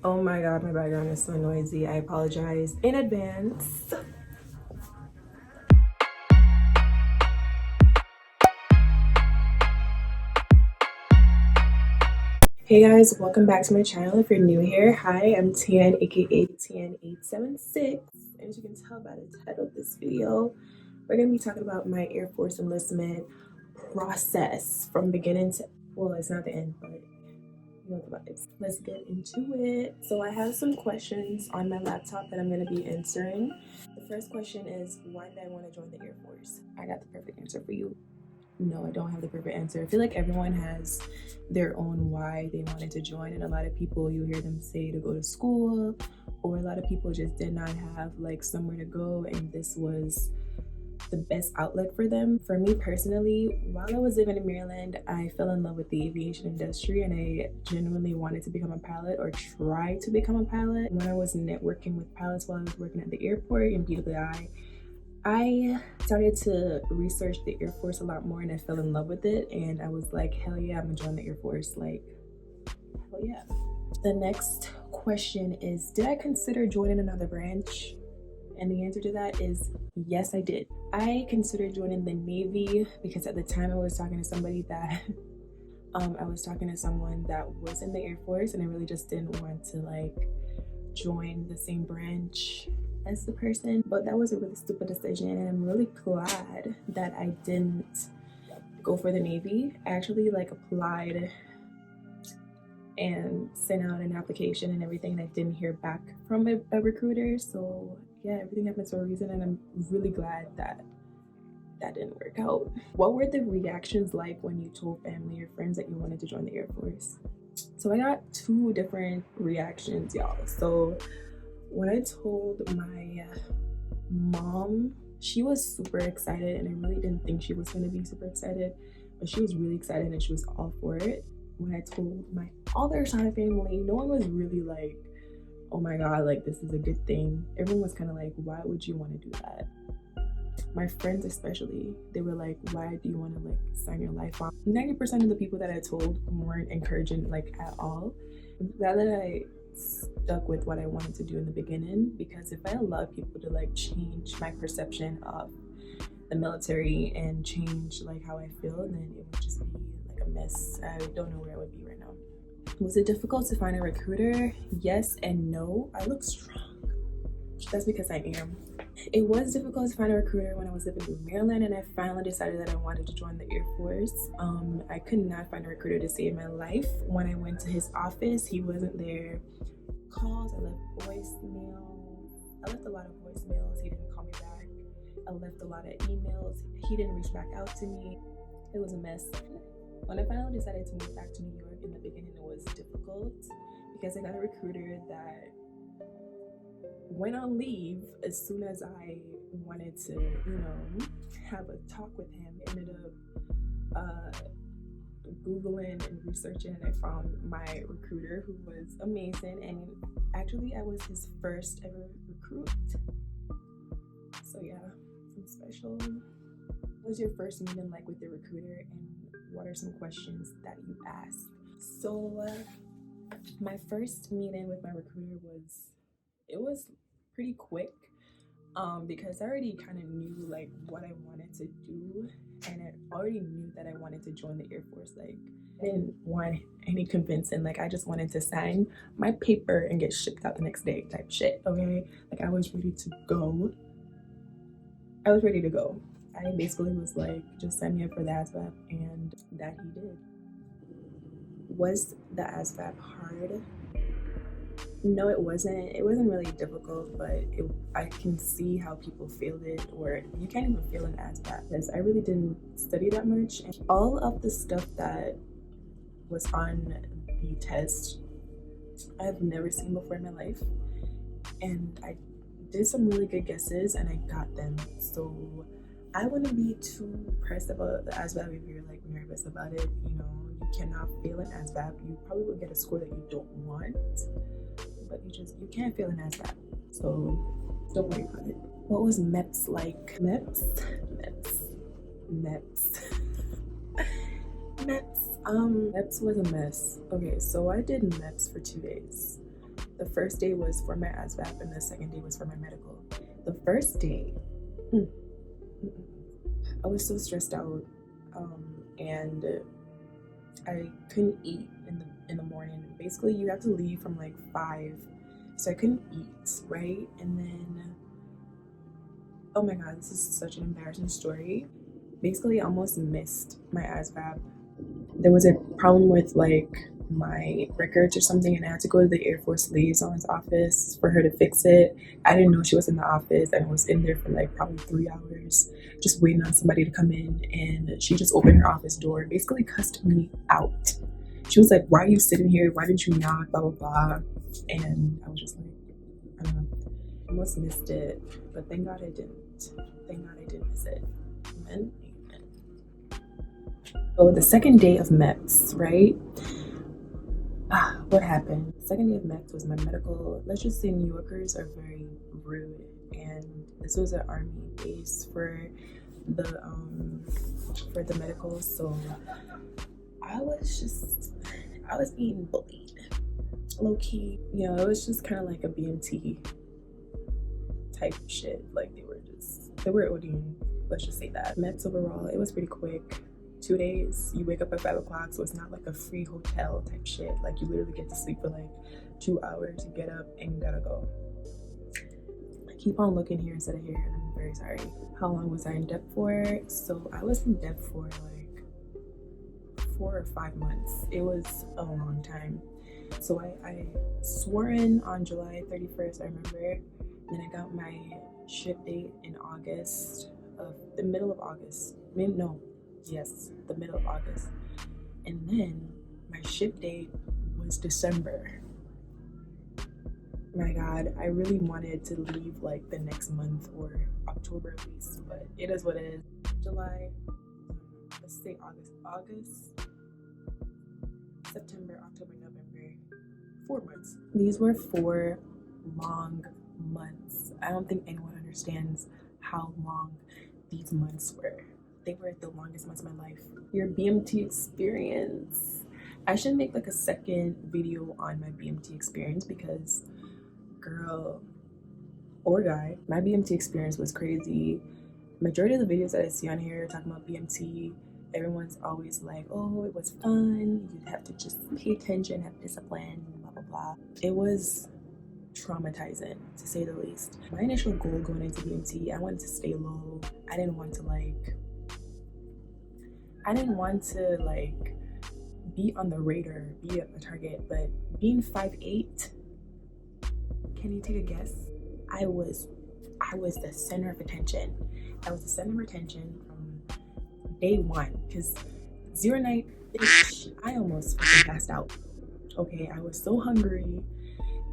Oh my god, my background is so noisy. I apologize in advance. Hey guys, welcome back to my channel. If you're new here, hi, I'm Tian, aka TIANNE876. As you can tell by the title of this video, we're going to be talking about my Air Force enlistment process from beginning to, well, it's not the end, but you know the vibes. Let's get into it. So I have some questions on my laptop that I'm going to be answering. The first question is, why did I want to join the Air Force? I got the perfect answer for you. No, I don't have the perfect answer. I feel like everyone has their own why they wanted to join, and a lot of people, you hear them say to go to school, or a lot of people just did not have like somewhere to go, and this was the best outlet for them. For me personally, while I was living in Maryland, I fell in love with the aviation industry, and I genuinely wanted to become a pilot or try to become a pilot. When I was networking with pilots while I was working at the airport in BWI, I started to research the Air Force a lot more, and I fell in love with it, and I was like, hell yeah, I'm gonna join the Air Force. Like, hell yeah. The next question is, did I consider joining another branch? And the answer to that is yes, I did. I considered joining the Navy because at the time I was talking to somebody that I was talking to someone that was in the Air Force, and I really just didn't want to like join the same branch as the person. But that was a really stupid decision, and I'm really glad that I didn't go for the Navy. I actually like applied and sent out an application and everything, and I didn't hear back from a recruiter. So yeah, everything happens for a reason, and I'm really glad that that didn't work out. What were the reactions like when you told family or friends that you wanted to join the Air Force? So I got two different reactions, y'all. So when I told my mom, she was super excited, and I really didn't think she was going to be super excited, but she was really excited and she was all for it. When I told my other side of family, no one was really like, oh my god, like this is a good thing. Everyone was kind of like, why would you want to do that? My friends especially, they were like, why do you want to like sign your life off? 90% of the people that I told weren't encouraging like at all. That I stuck with what I wanted to do in the beginning, because if I allowed people to like change my perception of the military and change like how I feel, then it would just be like a mess. I don't know where I would be right now. Was it difficult to find a recruiter? Yes and no. I look strong. That's because I am. It was difficult to find a recruiter when I was living in Maryland, and I finally decided that I wanted to join the Air Force. I could not find a recruiter to save my life. When I went to his office, he wasn't there. Calls, I left voicemails. I left a lot of voicemails. He didn't call me back. I left a lot of emails. He didn't reach back out to me. It was a mess. When I finally decided to move back to New York, in the beginning it was difficult because I got a recruiter that went on leave as soon as I wanted to, you know, have a talk with him. I ended up Googling and researching, and I found my recruiter, who was amazing, and actually I was his first ever recruit. So yeah, I'm special. What was your first meeting like with the recruiter, and what are some questions that you asked? So my first meeting with my recruiter was pretty quick, because I already kind of knew like what I wanted to do, and I already knew that I wanted to join the Air Force. Like, I didn't want any convincing. Like, I just wanted to sign my paper and get shipped out the next day type shit. Okay, like I was ready to go. I basically was like, just sign me up for the ASVAB, and that he did. Was the ASVAB hard? No, it wasn't. It wasn't really difficult, but I can see how people feel it, or you can't even feel it as bad, because I really didn't study that much. And all of the stuff that was on the test, I've never seen before in my life, and I did some really good guesses, and I got them. So I wouldn't be too pressed about the ASVAB if you're like nervous about it. You know, you cannot fail an ASVAB. You probably will get a score that you don't want, but you can't fail an ASVAB, so don't worry about it. What was MEPS like? MEPS. MEPS was a mess. Okay, so I did MEPS for 2 days. The first day was for my ASVAB and the second day was for my medical. The first day, I was so stressed out, and I couldn't eat in the morning. Basically, you have to leave from like 5, so I couldn't eat, right? And then, oh my god, this is such an embarrassing story. Basically, I almost missed my ASVAB. There was a problem with like my records or something, and I had to go to the Air Force liaison's office for her to fix it. I didn't know she was in the office, and I was in there for like probably 3 hours just waiting on somebody to come in, and she just opened her office door and basically cussed me out. She was like, "Why are you sitting here? Why didn't you knock? Blah blah blah." And I was just like, I don't know, I almost missed it, but thank God I didn't. Thank God I didn't miss it. Amen. So the second day of MEPS, right? What happened? The second day of MEPS was my medical. Let's just say New Yorkers are very rude, and this was an army base for the medical. So I was being bullied, low key. You know, it was just kind of like a BMT type shit. Like they were ODing. Let's just say that. MEPS overall, it was pretty quick. 2 days, you wake up at 5 o'clock, so it's not like a free hotel type shit. Like you literally get to sleep for like 2 hours, you get up and you gotta go. I keep on looking here instead of here, and I'm very sorry. How long was I in dep for? So I was in dep for like 4 or 5 months. It was a long time. So I swore in on July 31st, I remember. Then I got my ship date in the middle of August. Yes, the middle of August. And then my ship date was December. My god, I really wanted to leave like the next month or October at least, but it is what it is. July, let's say August, September, October, November, 4 months. These were 4 long months. I don't think anyone understands how long these months were. They were the longest months of my life. Your BMT experience. I should make like a second video on my BMT experience because, girl or guy, my BMT experience was crazy. Majority of the videos that I see on here talking about BMT, everyone's always like, oh, it was fun. You have to just pay attention, have discipline, blah, blah, blah. It was traumatizing, to say the least. My initial goal going into BMT, I wanted to stay low. I didn't want to be on the radar, be a target, but being 5'8", can you take a guess? I was the center of attention. I was the center of attention from day one, because 0 night, I almost fucking passed out. Okay, I was so hungry,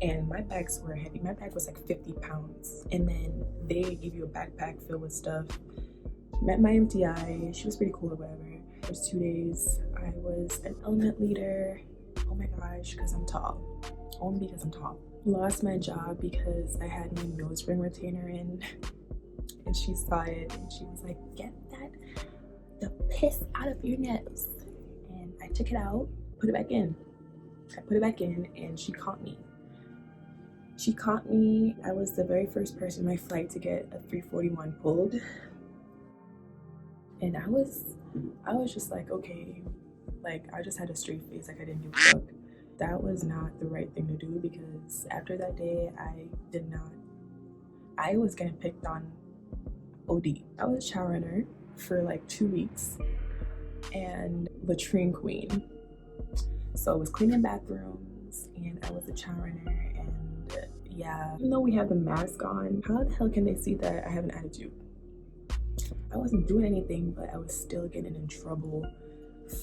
and my bags were heavy. My bag was like 50 pounds, and then they give you a backpack filled with stuff. Met my MTI, she was pretty cool or whatever. First 2 days, I was an element leader. Oh my gosh, because I'm tall. Only because I'm tall. Lost my job because I had my nose ring retainer in, and she saw it, and she was like, "Get the piss out of your nose." And I took it out, put it back in. I put it back in, and she caught me. I was the very first person on my flight to get a 341 pulled. And I was just like, okay, like I just had a straight face, like I didn't give a fuck. That was not the right thing to do, because after that day, I was getting picked on OD. I was a shower runner for like 2 weeks and latrine queen. So I was cleaning bathrooms and I was a shower runner, and yeah, even though we have the mask on, how the hell can they see that I have an attitude? I wasn't doing anything, but I was still getting in trouble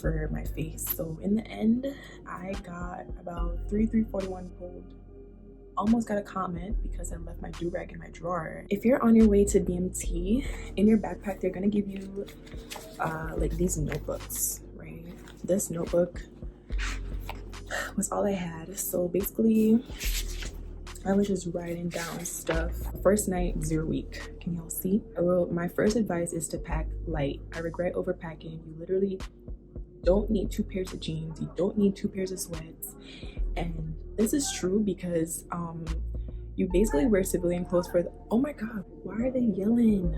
for my face. So in the end, I got about 341 pulled. Almost got a comment because I left my do-rag in my drawer. If you're on your way to BMT, in your backpack, they're gonna give you like these notebooks, right? This notebook was all I had. So basically, I was just writing down stuff. First night, 0 week. Can y'all see? I wrote, my first advice is to pack light. I regret overpacking. You literally don't need 2 pairs of jeans. You don't need 2 pairs of sweats. And this is true because you basically wear civilian clothes for the, oh my god, why are they yelling?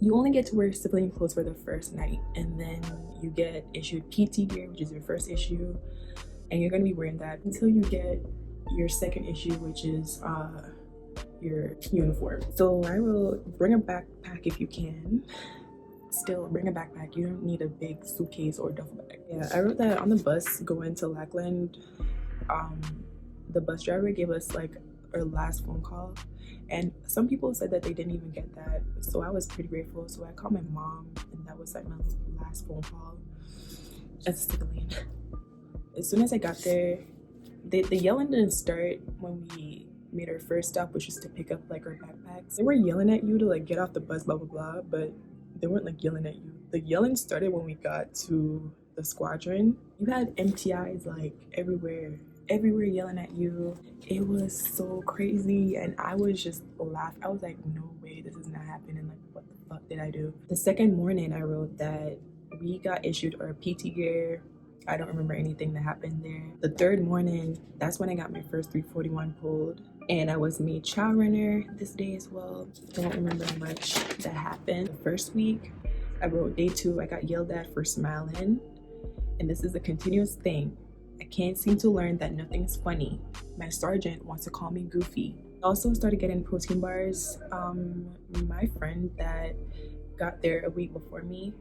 You only get to wear civilian clothes for the first night, and then you get issued PT gear, which is your first issue, and you're going to be wearing that until you get your second issue, which is your uniform. So I wrote, bring a backpack if you can. Still, bring a backpack. You don't need a big suitcase or duffel bag. Yeah, I wrote that on the bus going to Lackland. The bus driver gave us like our last phone call, and some people said that they didn't even get that, so I was pretty grateful. So I called my mom, and that was like my last phone call as a civilian. As soon as I got there, the yelling didn't start when we made our first stop, which was to pick up like our backpacks. They were yelling at you to like get off the bus, blah blah blah, but they weren't like yelling at you. The yelling started when we got to the squadron. You had MTIs like everywhere yelling at you. It was so crazy, and I was just laughing. I was like, no way, this is not happening. Like, what the fuck did I do? The second morning I wrote that we got issued our PT gear. I don't remember anything that happened there. The third morning, that's when I got my first 341 pulled, and I was made chow runner this day as well. Don't remember much that happened. The first week I wrote day 2, I got yelled at for smiling, and this is a continuous thing. I can't seem to learn that nothing's funny. My sergeant wants to call me goofy. I also started getting protein bars. My friend that got there a week before me,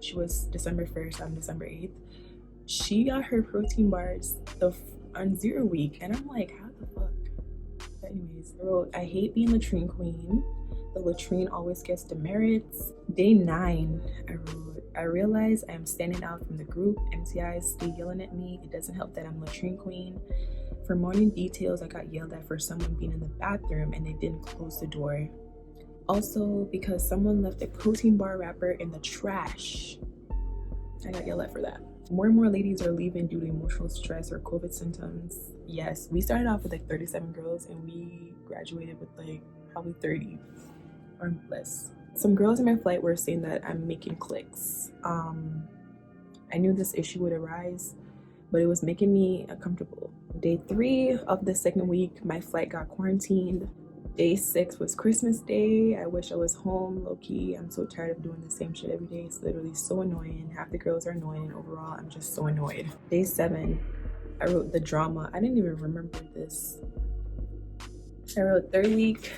she was December 1st, I'm December 8th. She got her protein bars on 0 week, and I'm like, how the fuck? But anyways, I wrote, I hate being latrine queen. The latrine always gets demerits. Day 9, I wrote, I realize I am standing out from the group. MTIs stay yelling at me. It doesn't help that I'm latrine queen. For morning details, I got yelled at for someone being in the bathroom and they didn't close the door. Also, because someone left a protein bar wrapper in the trash, I got yelled at for that. More and more ladies are leaving due to emotional stress or COVID symptoms. Yes, we started off with like 37 girls and we graduated with like probably 30 or less. Some girls in my flight were saying that I'm making clicks. I knew this issue would arise, but it was making me uncomfortable. Day 3 of the second week, my flight got quarantined. Day 6 was Christmas Day. I wish I was home, low-key. I'm so tired of doing the same shit every day. It's literally so annoying. Half the girls are annoying, and overall, I'm just so annoyed. Day 7, I wrote the drama. I didn't even remember this. I wrote third week,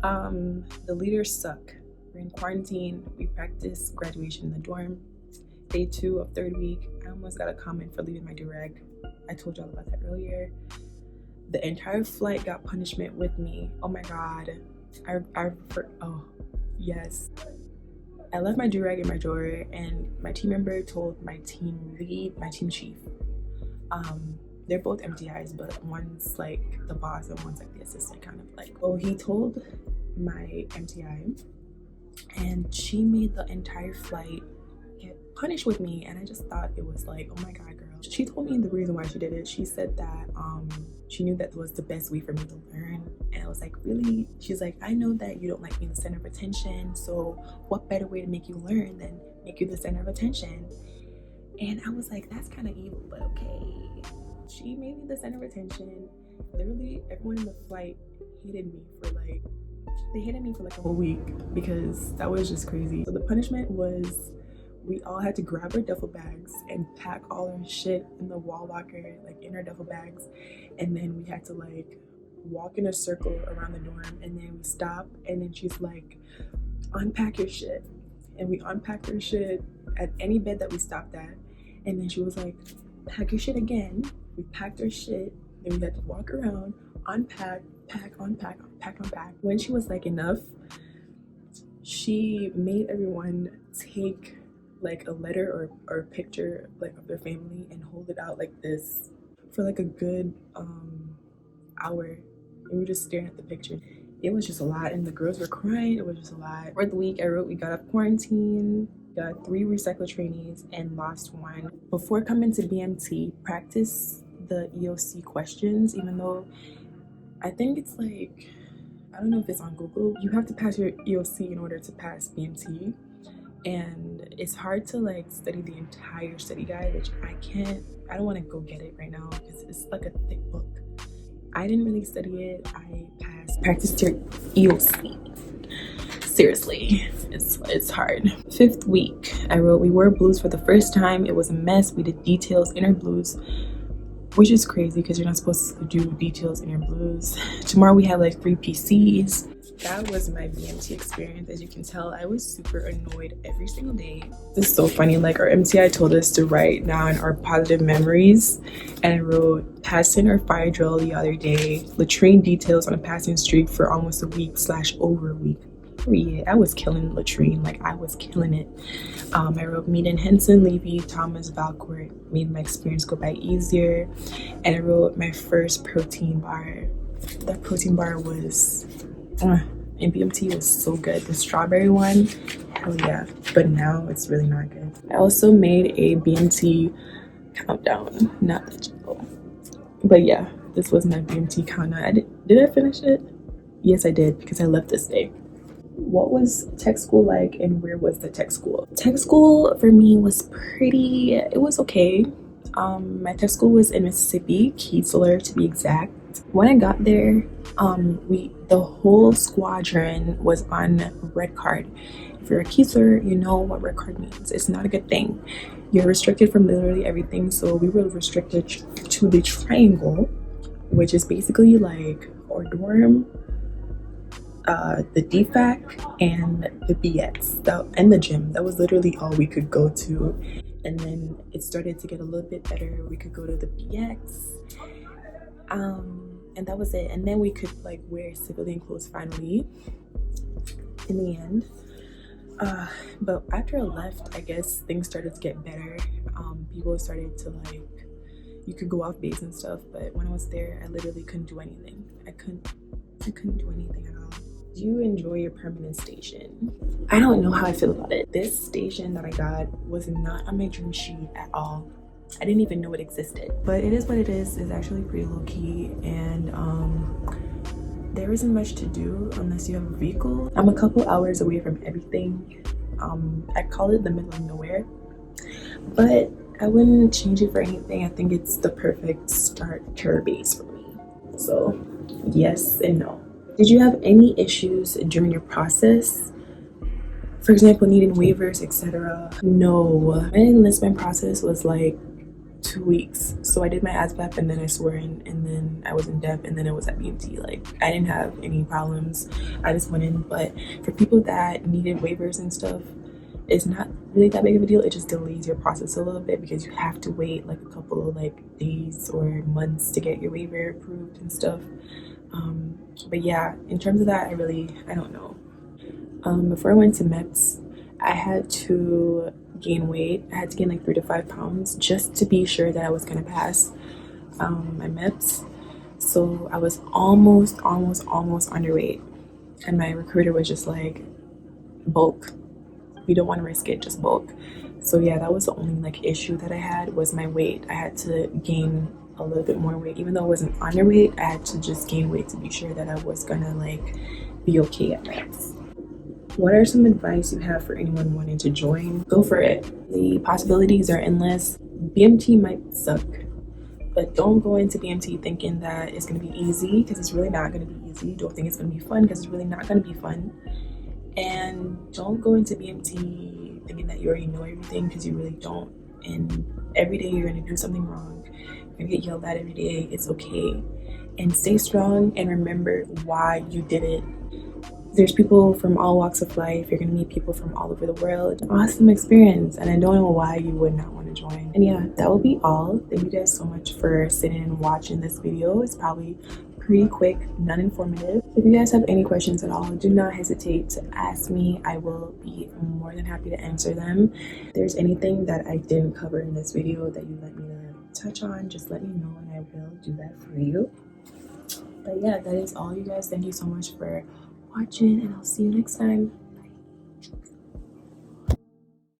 the leaders suck. We're in quarantine. We practice graduation in the dorm. Day 2 of third week, I almost got a comment for leaving my durag. I told y'all about that earlier. The entire flight got punishment with me. Oh my god. Oh, yes. I left my durag in my drawer, and my team member told my team lead, my team chief. They're both MTIs, but one's like the boss and one's like the assistant, kind of like. Oh, he told my MTI, and she made the entire flight get punished with me, and I just thought it was like, oh my god, girl. She told me the reason why she did it. She said that she knew that was the best way for me to learn, and I was like, really? She's like, I know that you don't like being the center of attention, so what better way to make you learn than make you the center of attention? And I was like, that's kind of evil, but okay. She made me the center of attention. Literally everyone in the flight hated me for like, they hated me for like a whole week because that was just crazy. So the punishment was, we all had to grab our duffel bags and pack all our shit in the wall locker, like in our duffel bags, and then we had to like walk in a circle around the dorm, and then we stop, and then she's like, unpack your shit, and we unpacked our shit at any bed that we stopped at, and then she was like, pack your shit again. We packed our shit, then we had to walk around, unpack, pack, unpack, unpack, unpack. When she was like, enough, she made everyone take like a letter or a picture like of their family and hold it out like this for like a good hour, and we were just staring at the picture. It was just a lot, and the girls were crying. It was just a lot. For the week, I wrote, we got off quarantine, got 3 recycle trainees and lost 1. Before coming to BMT, practice the EOC questions, even though I think it's like, I don't know if it's on Google, you have to pass your EOC in order to pass BMT. And it's hard to like study the entire study guide, which I I don't want to go get it right now because it's like a thick book. I didn't really study it. I passed practice your EOC. Seriously, it's hard. Fifth week, I wrote we wore blues for the first time. It was a mess. We did details, inner blues, which is crazy because you're not supposed to do details in your blues. Tomorrow we have like 3 PCs. That was my BMT experience. As you can tell, I was super annoyed every single day. This is so funny. Like, our MTI told us to write down our positive memories, and I wrote passing our fire drill the other day, latrine details on a passing streak for almost a week / over a week. Period. I was killing latrine. Like, I was killing it. I wrote meet in Henson, Levy, Thomas, Valcourt, made my experience go by easier. And I wrote my first protein bar. That protein bar was in BMT was so good. The strawberry one, hell yeah. But now it's really not good. I also made a BMT countdown, not the jingle. But yeah, this was my BMT countdown. Did I finish it? Yes, I did, because I left this day. What was tech school like, and where was the tech school? Tech school for me was it was okay. My tech school was in Mississippi, Keesler to be exact. When I got there, the whole squadron was on red card. If you're a Keesler, you know what red card means. It's not a good thing. You're restricted from literally everything. So we were restricted to the triangle, which is basically like our dorm, the DFAC, and the BX, and the gym. That was literally all we could go to. And then it started to get a little bit better. We could go to the BX, and that was it. And then we could like wear civilian clothes finally in the end. But after I left, I guess things started to get better. People started to like, you could go off base and stuff, but when I was there, I literally couldn't do anything. I couldn't do anything at all. Do you enjoy your permanent station? I don't know how I feel about it. This station that I got was not on my dream sheet at all. I didn't even know it existed, but it is what it is. It's actually pretty low-key, and there isn't much to do unless you have a vehicle. I'm a couple hours away from everything. I call it the middle of nowhere, but I wouldn't change it for anything. I think it's the perfect starter base for me. So yes and no. Did you have any issues during your process? For example, needing waivers, etc. No. My enlistment process was like 2 weeks. So I did my ASVAB, and then I swore in, and then I was in depth, and then it was at BMT. Like, I didn't have any problems. I just went in. But for people that needed waivers and stuff, it's not really that big of a deal. It just delays your process a little bit because you have to wait like a couple of like days or months to get your waiver approved and stuff. But yeah, in terms of that, I don't know. Before I went to MEPS, I had to gain weight. I had to gain like 3 to 5 pounds just to be sure that I was gonna pass my MEPS. So I was almost underweight, and my recruiter was just like, bulk. You don't want to risk it, just bulk. So yeah, that was the only like issue that I had, was my weight. I had to gain a little bit more weight. Even though I wasn't underweight, I had to just gain weight to be sure that I was gonna like be okay at MEPS. What are some advice you have for anyone wanting to join? Go for it. The possibilities are endless. BMT might suck, but don't go into BMT thinking that it's going to be easy, because it's really not going to be easy. Don't think it's going to be fun, because it's really not going to be fun. And don't go into BMT thinking that you already know everything, because you really don't. And every day you're going to do something wrong. You're going to get yelled at every day. It's okay. And stay strong, and remember why you did it. There's people from all walks of life. You're gonna meet people from all over the world. Awesome experience, and I don't know why you would not want to join. And yeah, that will be all. Thank you guys so much for sitting and watching this video. It's probably pretty quick, non-informative. If you guys have any questions at all, do not hesitate to ask me. I will be more than happy to answer them. If there's anything that I didn't cover in this video that you'd like me to touch on, just let me know and I will do that for you. But yeah, that is all, you guys. Thank you so much for watching, and I'll see you next time. Bye.